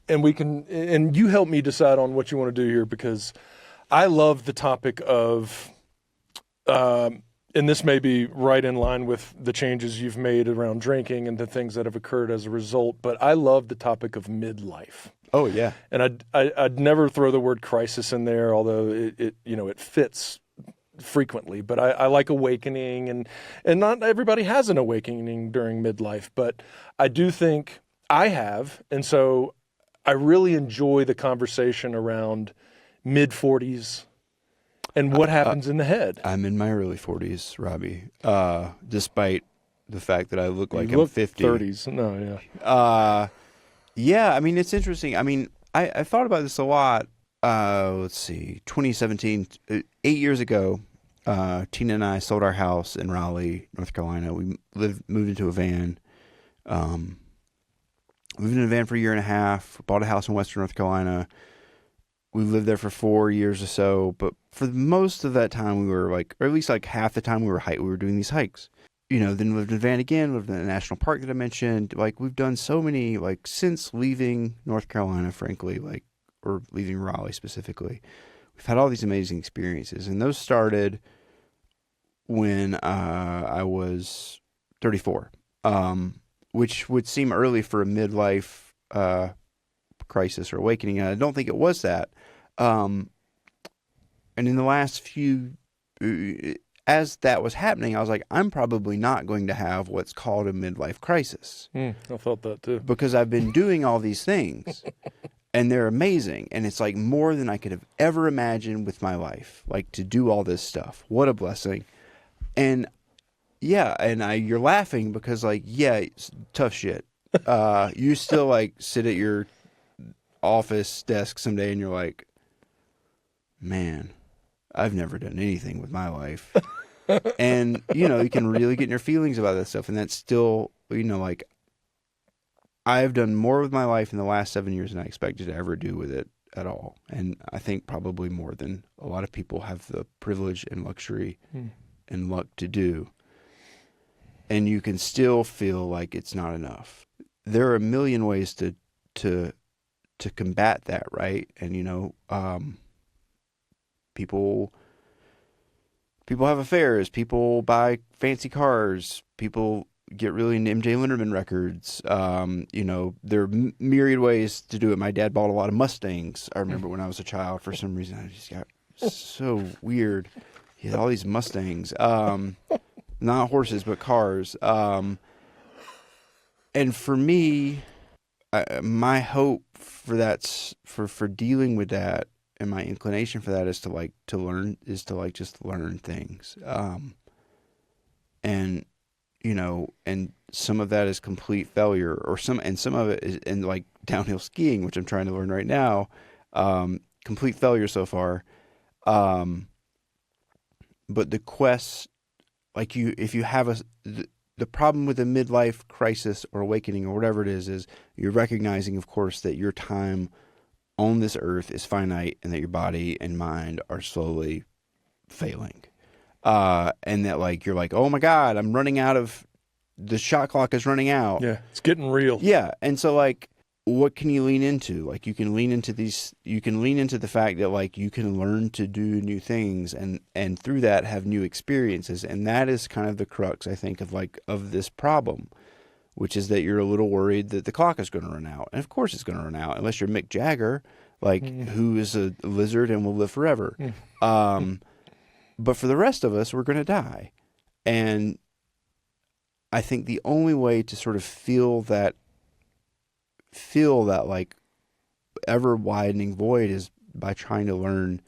you help me decide on what you want to do here, because I love the topic of, and this may be right in line with the changes you've made around drinking and the things that have occurred as a result, but I love the topic of midlife. Oh, yeah. And I'd never throw the word crisis in there, although it fits frequently. But I like awakening, and not everybody has an awakening during midlife, but I do think I have. And so I really enjoy the conversation around mid-40s and what happens in the head. I'm in my early 40s, Robbie, despite the fact that I look like I'm 50. 30s. No, yeah. Yeah, I mean, it's interesting. I mean, I thought about this a lot. Let's see, 2017, 8 years ago, Tina and I sold our house in Raleigh, North Carolina. We moved into a van. lived in a van for a year and a half, bought a house in Western North Carolina. We lived there for 4 years or so, but for most of that time we were like, or at least like half the time we were doing these hikes. Then lived in a van again, lived in a national park that I mentioned. Like, we've done so many, like, since leaving North Carolina, frankly, like, or leaving Raleigh specifically. We've had all these amazing experiences, and those started when I was 34, which would seem early for a midlife crisis or awakening, and I don't think it was that. And in the last few... as that was happening, I was like, I'm probably not going to have what's called a midlife crisis. I felt that too. Because I've been doing all these things, and they're amazing, and it's like more than I could have ever imagined with my life, like to do all this stuff. What a blessing. And yeah, you're laughing because like, yeah, it's tough shit. You still like sit at your office desk someday and you're like, man, I've never done anything with my life. And, you can really get in your feelings about that stuff. And that's still, like, I've done more with my life in the last 7 years than I expected to ever do with it at all. And I think probably more than a lot of people have the privilege and luxury and luck to do. And you can still feel like it's not enough. There are a million ways to combat that, right? And, people have affairs, people buy fancy cars, people get really into MJ Linderman records. There are myriad ways to do it. My dad bought a lot of Mustangs. I remember when I was a child, for some reason, I just got so weird. He had all these Mustangs, not horses, but cars. And for me, my hope for that, for dealing with that, and my inclination for that is to just learn things. And some of that is complete failure, or some of it is in like downhill skiing, which I'm trying to learn right now. Complete failure so far. But the quest, like if you have the problem with a midlife crisis or awakening or whatever it is you're recognizing, of course, that your time on this earth is finite and that your body and mind are slowly failing. And that like, you're like, oh my God, I'm running out of, the shot clock is running out. Yeah. It's getting real. Yeah. And so like, what can you lean into? Like you can lean into the fact that like you can learn to do new things and through that have new experiences. And that is kind of the crux, I think, of this problem, which is that you're a little worried that the clock is going to run out. And of course it's going to run out unless you're Mick Jagger, who is a lizard and will live forever. But for the rest of us, we're going to die. And I think the only way to sort of feel that like ever widening void is by trying to learn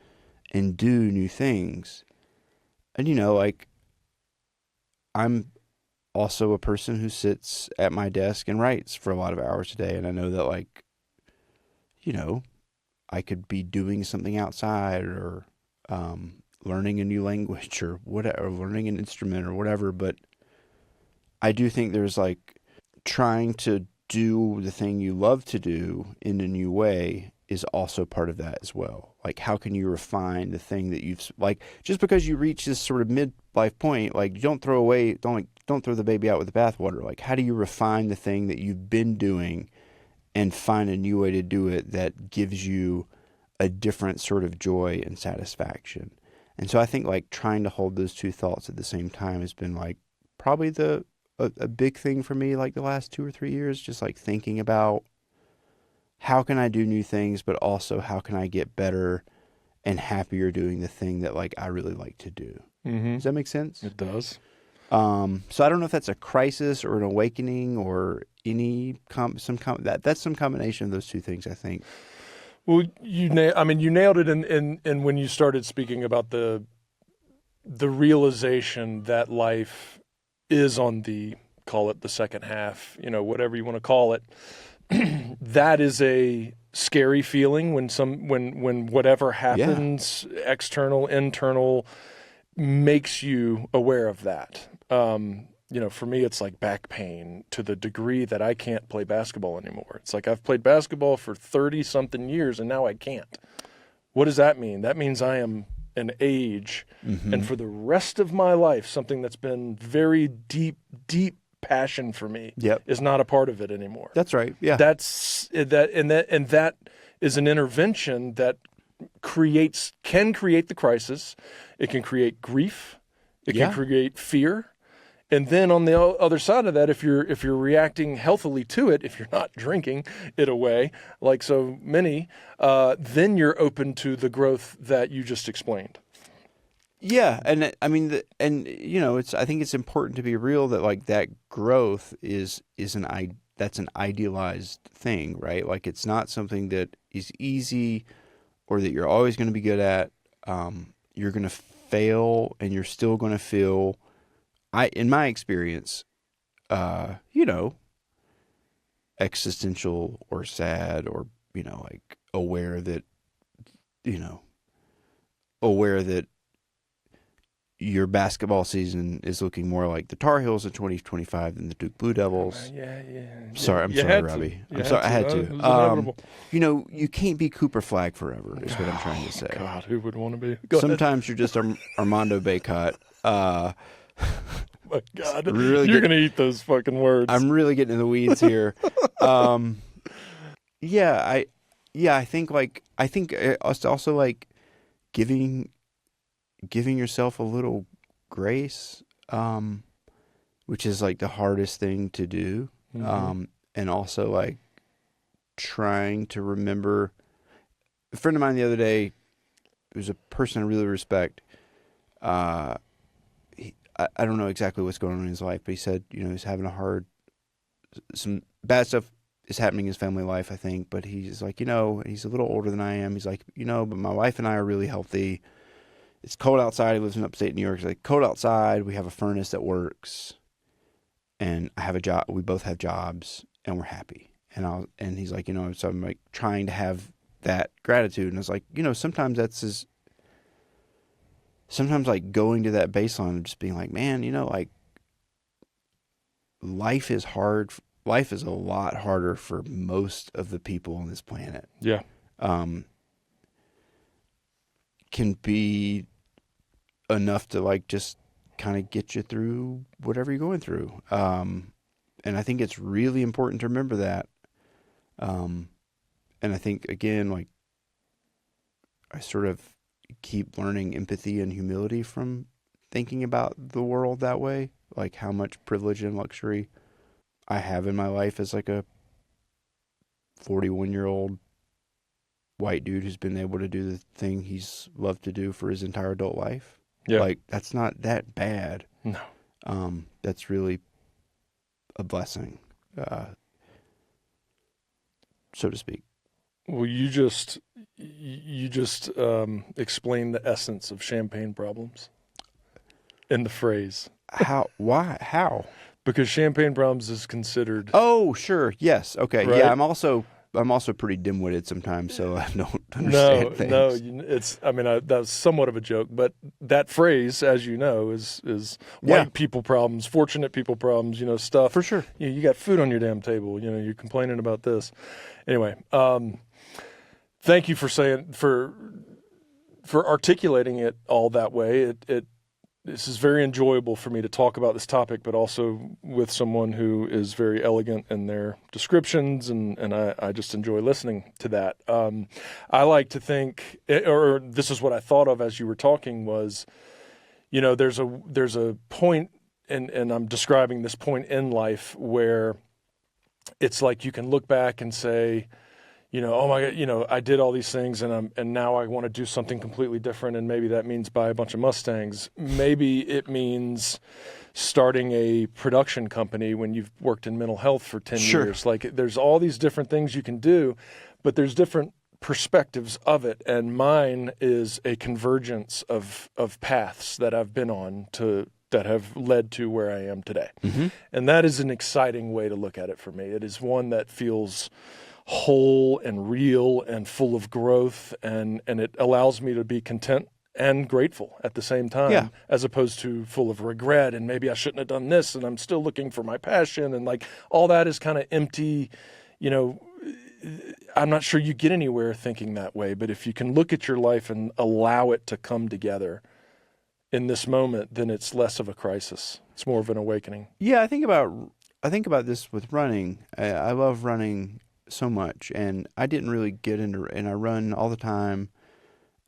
and do new things. And like I'm also a person who sits at my desk and writes for a lot of hours a day, and I know that like I could be doing something outside or learning a new language or whatever, or learning an instrument or whatever, but I do think there's like trying to do the thing you love to do in a new way is also part of that as well. Like, how can you refine the thing that you've, like, just because you reach this sort of midlife point, like, don't throw the baby out with the bathwater. Like, how do you refine the thing that you've been doing and find a new way to do it that gives you a different sort of joy and satisfaction? And so I think like trying to hold those two thoughts at the same time has been like probably a big thing for me, like the last 2 or 3 years, just like thinking about how can I do new things, but also how can I get better and happier doing the thing that like I really like to do. Mm-hmm. Does that make sense? It does. So I don't know if that's a crisis or an awakening or that's some combination of those two things, I think. Well, you nailed it in when you started speaking about the realization that life is on call it the second half, whatever you want to call it. That is a scary feeling when whatever happens, external, internal, makes you aware of that. for me, it's like back pain to the degree that I can't play basketball anymore. It's like I've played basketball for 30-something years, and now I can't. What does that mean? That means I am an age, and for the rest of my life, something that's been very deep, deep passion for me is not a part of it anymore. That's right. Yeah. That is an intervention that can create the crisis. It can create grief. It can create fear. And then on the other side of that, if you're reacting healthily to it, if you're not drinking it away like so many, then you're open to the growth that you just explained. Yeah, and I mean, I think it's important to be real that like that growth is that's an idealized thing, right? Like it's not something that is easy or that you're always going to be good at. You're going to fail, and you're still going to feel. In my experience, existential or sad or, like aware that your basketball season is looking more like the Tar Heels in 2025 than the Duke Blue Devils. I'm sorry, Robbie. I had to. You can't be Cooper Flagg forever is what I'm trying to say. God, who would want to be? Sometimes you're just Armando Baycott. My God, you're going to eat those fucking words. I'm really getting in the weeds here. I think it's also like giving yourself a little grace, which is like the hardest thing to do. And also like trying to remember. A friend of mine the other day, who's a person I really respect, I don't know exactly what's going on in his life, but he said, he's having some bad stuff is happening in his family life, I think, but he's like, he's a little older than I am. He's like, but my wife and I are really healthy. It's cold outside. He lives in upstate New York. It's like cold outside. We have a furnace that works, and I have a job. We both have jobs, and we're happy. And he's like, so I'm like trying to have that gratitude. And I was like, sometimes sometimes like going to that baseline and just being like, man, like life is hard. Life is a lot harder for most of the people on this planet. Yeah. Can be enough to like just kind of get you through whatever you're going through. And I think it's really important to remember that. And I think again, like I sort of keep learning empathy and humility from thinking about the world that way, like how much privilege and luxury I have in my life as like a 41-year-old white dude who's been able to do the thing he's loved to do for his entire adult life. Yeah. Like that's not that bad. No. That's really a blessing, so to speak. Well, you just explained the essence of champagne problems in the phrase. How? Why? How? Because champagne problems is considered. Oh, sure. Yes. Okay. Right? Yeah. I'm also pretty dim-witted sometimes, so I don't understand things. No. That's somewhat of a joke, but that phrase, as you know, is white people problems, fortunate people problems. Stuff for sure. You got food on your damn table. You're complaining about this. Anyway. Thank you for articulating it all that way. This is very enjoyable for me to talk about this topic, but also with someone who is very elegant in their descriptions, and I just enjoy listening to that. I like to think, or this is what I thought of as you were talking, was, there's a point, and I'm describing this point in life where it's like you can look back and say, oh my God, I did all these things and now I want to do something completely different. And maybe that means buy a bunch of Mustangs. Maybe it means starting a production company when you've worked in mental health for 10 years. Like there's all these different things you can do, but there's different perspectives of it. And mine is a convergence of paths that I've been on that have led to where I am today. Mm-hmm. And that is an exciting way to look at it for me. It is one that feels whole and real and full of growth, and it allows me to be content and grateful at the same time, Yeah. as opposed to full of regret and maybe I shouldn't have done this and I'm still looking for my passion, and like all that is kind of empty. I'm not sure you get anywhere thinking that way, but if you can look at your life and allow it to come together in this moment, then it's less of a crisis. It's more of an awakening. Yeah, I think about this with running. I love running so much, and I didn't really get into, and I run all the time.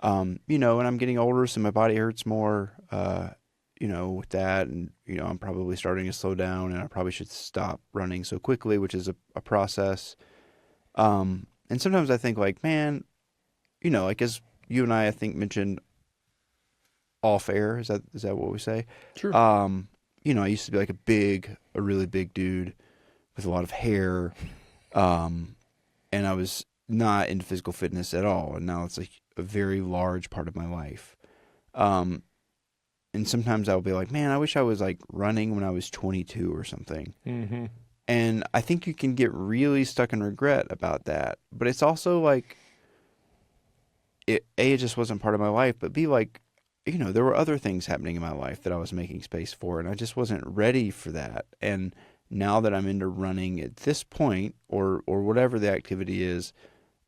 And I'm getting older, so my body hurts more, with that. And, I'm probably starting to slow down, and I probably should stop running so quickly, which is a process. And sometimes I think like, man, like as you and I think mentioned off air, is that what we say? Sure. I used to be like a really big dude with a lot of hair. And I was not into physical fitness at all. And now it's like a very large part of my life. And sometimes I'll be like, man, I wish I was like running when I was 22 or something. Mm-hmm. And I think you can get really stuck in regret about that. But it's also like, it just wasn't part of my life, but B, like, there were other things happening in my life that I was making space for, and I just wasn't ready for that. And now that I'm into running at this point, or whatever the activity is,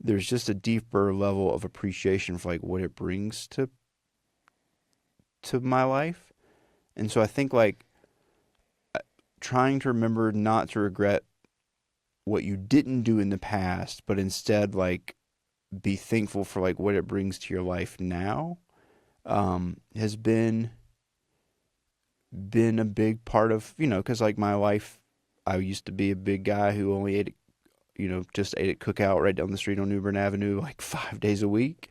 there's just a deeper level of appreciation for like what it brings to my life. And so I think like trying to remember not to regret what you didn't do in the past, but instead like be thankful for like what it brings to your life now, has been a big part of, because like my life, I used to be a big guy who only ate, just ate at Cookout right down the street on New Bern Avenue like 5 days a week.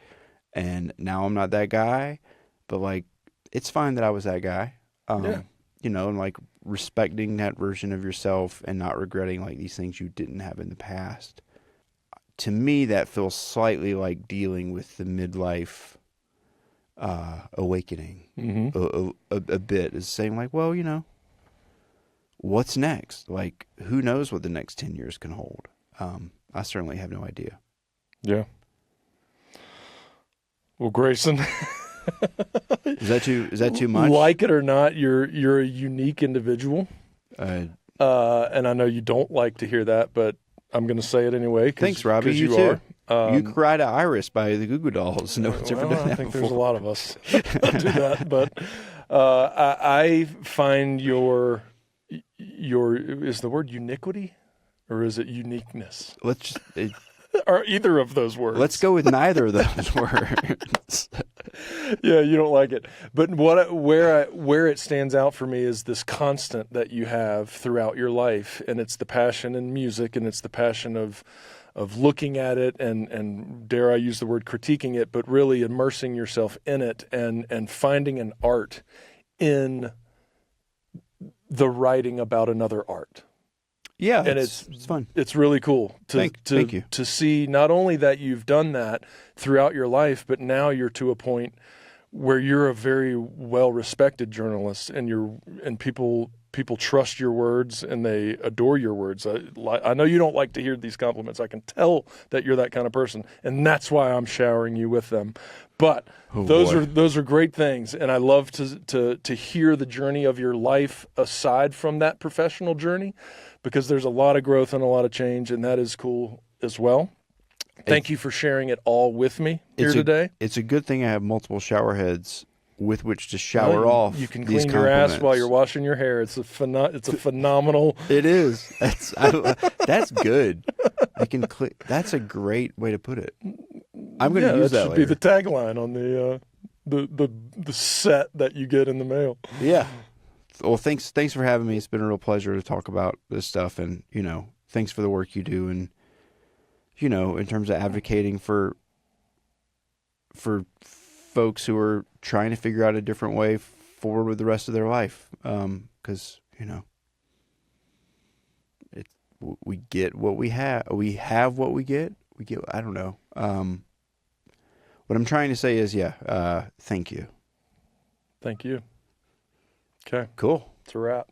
And now I'm not that guy, but like, it's fine that I was that guy. Yeah. And like respecting that version of yourself and not regretting like these things you didn't have in the past. To me, that feels slightly like dealing with the midlife awakening. Mm-hmm. A bit is saying like, well, what's next? Like, who knows what the next 10 years can hold? I certainly have no idea. Yeah. Well, Grayson, is that too much? Like it or not, you're a unique individual. And I know you don't like to hear that, but I'm going to say it anyway. Thanks, Robbie. You too. You cried to Iris by the Goo Goo Dolls. No one's ever done that I think before. there's a lot of us that do that. But I find your is the word uniquity or is it uniqueness? Or either of those words. Let's go with neither of those words. Yeah, you don't like it. But where it stands out for me is this constant that you have throughout your life, and it's the passion in music, and it's the passion of looking at it and dare I use the word critiquing it, but really immersing yourself in it and finding an art in the writing about another art. Yeah, and it's fun. It's really cool Thank you. To see not only that you've done that throughout your life, but now you're to a point where you're a very well-respected journalist, and people trust your words and they adore your words. I know you don't like to hear these compliments. I can tell that you're that kind of person, and that's why I'm showering you with them. But those are great things, and I love to hear the journey of your life aside from that professional journey, because there's a lot of growth and a lot of change, and that is cool as well. Thank you for sharing it all with me here today. It's a good thing I have multiple shower heads with which to shower off. You can clean your ass while you're washing your hair. It's a phenomenal. It is. That's good. That's a great way to put it. I'm going to use that later. Should be the tagline on the set that you get in the mail. Yeah. Well, thanks for having me. It's been a real pleasure to talk about this stuff, and thanks for the work you do, and in terms of advocating for folks who are trying to figure out a different way forward with the rest of their life. Because we get what we have. We have what we get. I don't know. What I'm trying to say is, thank you. Thank you. Okay. Cool. It's a wrap.